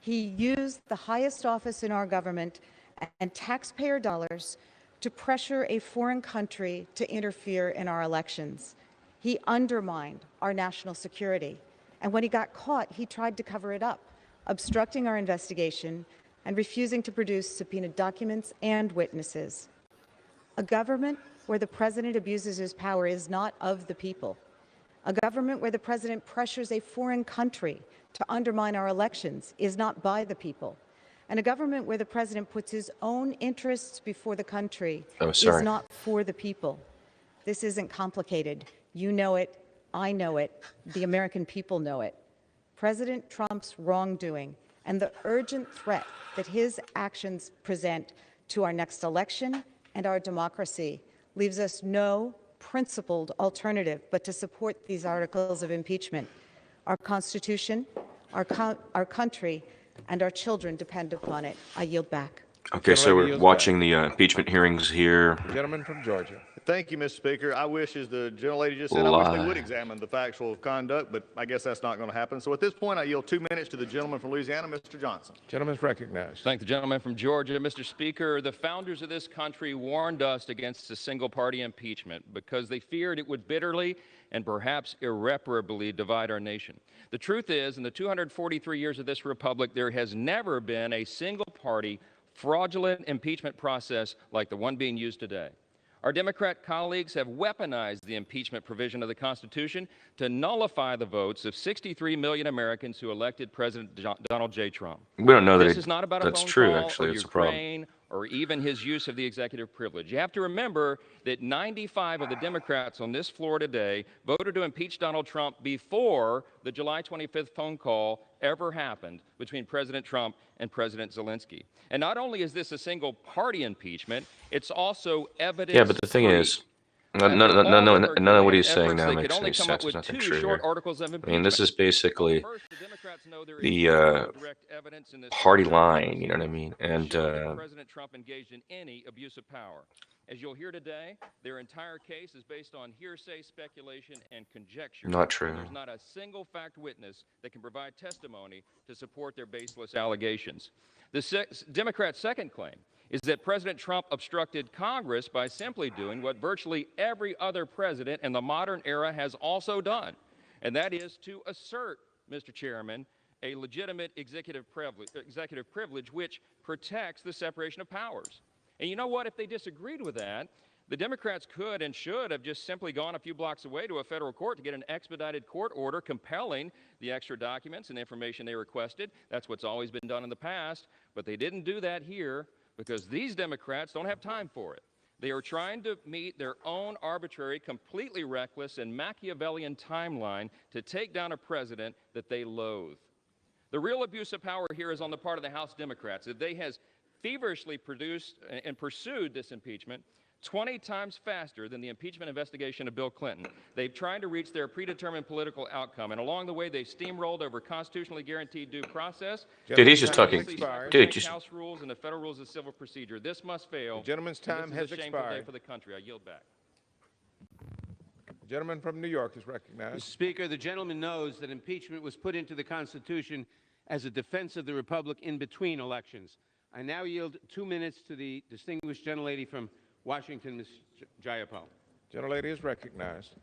He used the highest office in our government and taxpayer dollars to pressure a foreign country to interfere in our elections. He undermined our national security. And when he got caught, he tried to cover it up, obstructing our investigation and refusing to produce subpoenaed documents and witnesses. A government where the president abuses his power is not of the people. A government where the president pressures a foreign country to undermine our elections is not by the people. And a government where the president puts his own interests before the country is not for the people. This isn't complicated. You know it, I know it, the American people know it. President Trump's wrongdoing and the urgent threat that his actions present to our next election and our democracy leaves us no principled alternative but to support these articles of impeachment. Our Constitution, our country, and our children depend upon it. I yield back. Okay, so we're watching the impeachment hearings here. Gentleman from Georgia. Thank you, Mr. Speaker. I wish, as the gentlelady just said, I wish they would examine the factual conduct, but I guess that's not going to happen. So at this point, I yield 2 minutes to the gentleman from Louisiana, Mr. Johnson. Gentleman's recognized. Thank the gentleman from Georgia. Mr. Speaker, the founders of this country warned us against a single-party impeachment because they feared it would bitterly and perhaps irreparably divide our nation. The truth is, in the 243 years of this republic, there has never been a single-party fraudulent impeachment process like the one being used today. Our Democrat colleagues have weaponized the impeachment provision of the Constitution to nullify the votes of 63 million Americans who elected President Donald J. Trump. We don't know that this is not about that's a phone true, call actually. or It's Ukraine a problem. or even his use of the executive privilege. You have to remember that 95 of the Democrats on this floor today voted to impeach Donald Trump before the July 25th phone call ever happened between President Trump and President Zelensky. And not only is this a single-party impeachment, it's also evidence. Yeah, but the thing is, none of what he's saying now makes any sense. There's nothing true here. I mean, this is basically the party line, you know what I mean? And President Trump engaged in any abuse of power. As you'll hear today, their entire case is based on hearsay, speculation, and conjecture. Not true. There's not a single fact witness that can provide testimony to support their baseless allegations. The Democrats' second claim is that President Trump obstructed Congress by simply doing what virtually every other president in the modern era has also done, and that is to assert, Mr. Chairman, a legitimate executive privilege which protects the separation of powers. And you know what? If they disagreed with that, the Democrats could and should have just simply gone a few blocks away to a federal court to get an expedited court order compelling the extra documents and information they requested. That's what's always been done in the past, but they didn't do that here because these Democrats don't have time for it. They are trying to meet their own arbitrary, completely reckless, and Machiavellian timeline to take down a president that they loathe. The real abuse of power here is on the part of the House Democrats. They has feverishly produced and pursued this impeachment 20 times faster than the impeachment investigation of Bill Clinton. They've tried to reach their predetermined political outcome, and along the way, they've steamrolled over constitutionally guaranteed due process. Dude, he's just talking. Dude, just House rules and the federal rules of civil procedure. This must fail. The gentleman's time has expired. This is a shameful day for expired. the country. I yield back. The gentleman from New York is recognized. Mr. Speaker, the gentleman knows that impeachment was put into the Constitution as a defense of the Republic in between elections. I now yield 2 minutes to the distinguished gentlelady from Washington, Ms. Jayapal. Gentlelady is recognized.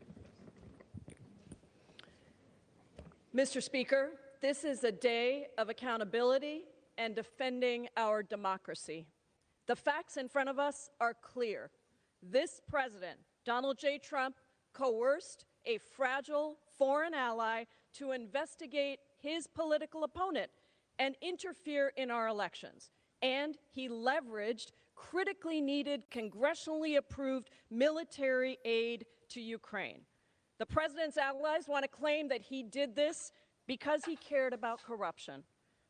Mr. Speaker, this is a day of accountability and defending our democracy. The facts in front of us are clear. This president, Donald J. Trump, coerced a fragile foreign ally to investigate his political opponent and interfere in our elections. And he leveraged critically needed, congressionally approved military aid to Ukraine. The president's allies want to claim that he did this because he cared about corruption.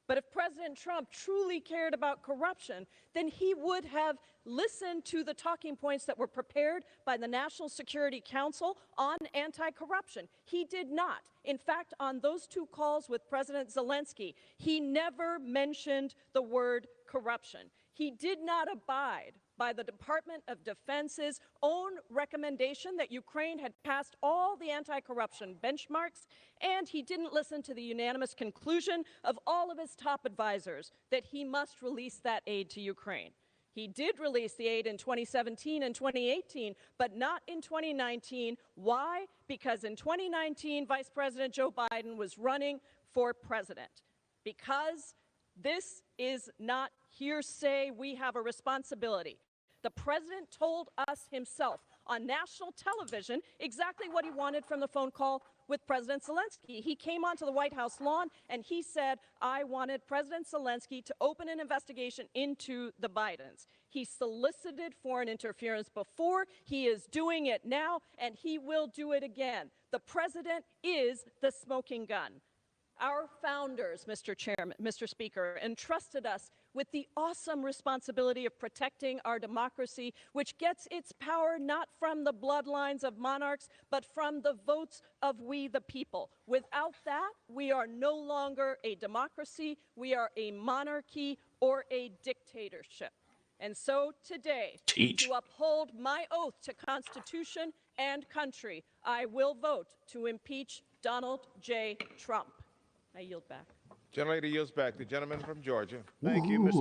But if President Trump truly cared about corruption, then he would have listened to the talking points that were prepared by the National Security Council on anti-corruption. He did not. In fact, on those 2 calls with President Zelensky, he never mentioned the word corruption. He did not abide by the Department of Defense's own recommendation that Ukraine had passed all the anti-corruption benchmarks, and he didn't listen to the unanimous conclusion of all of his top advisors that he must release that aid to Ukraine. He did release the aid in 2017 and 2018, but not in 2019. Why? Because in 2019, Vice President Joe Biden was running for president. Because this is not hearsay, we have a responsibility. The president told us himself on national television exactly what he wanted from the phone call with President Zelensky. He came onto the White House lawn and he said, I wanted President Zelensky to open an investigation into the Bidens. He solicited foreign interference before, he is doing it now, and he will do it again. The president is the smoking gun. Our founders, Mr. Speaker, entrusted us with the awesome responsibility of protecting our democracy, which gets its power not from the bloodlines of monarchs, but from the votes of we the people. Without that, we are no longer a democracy, we are a monarchy or a dictatorship. And so today, to uphold my oath to Constitution and country, I will vote to impeach Donald J. Trump. I yield back. Gentlelady yields back. The gentleman from Georgia. Thank you, Mr.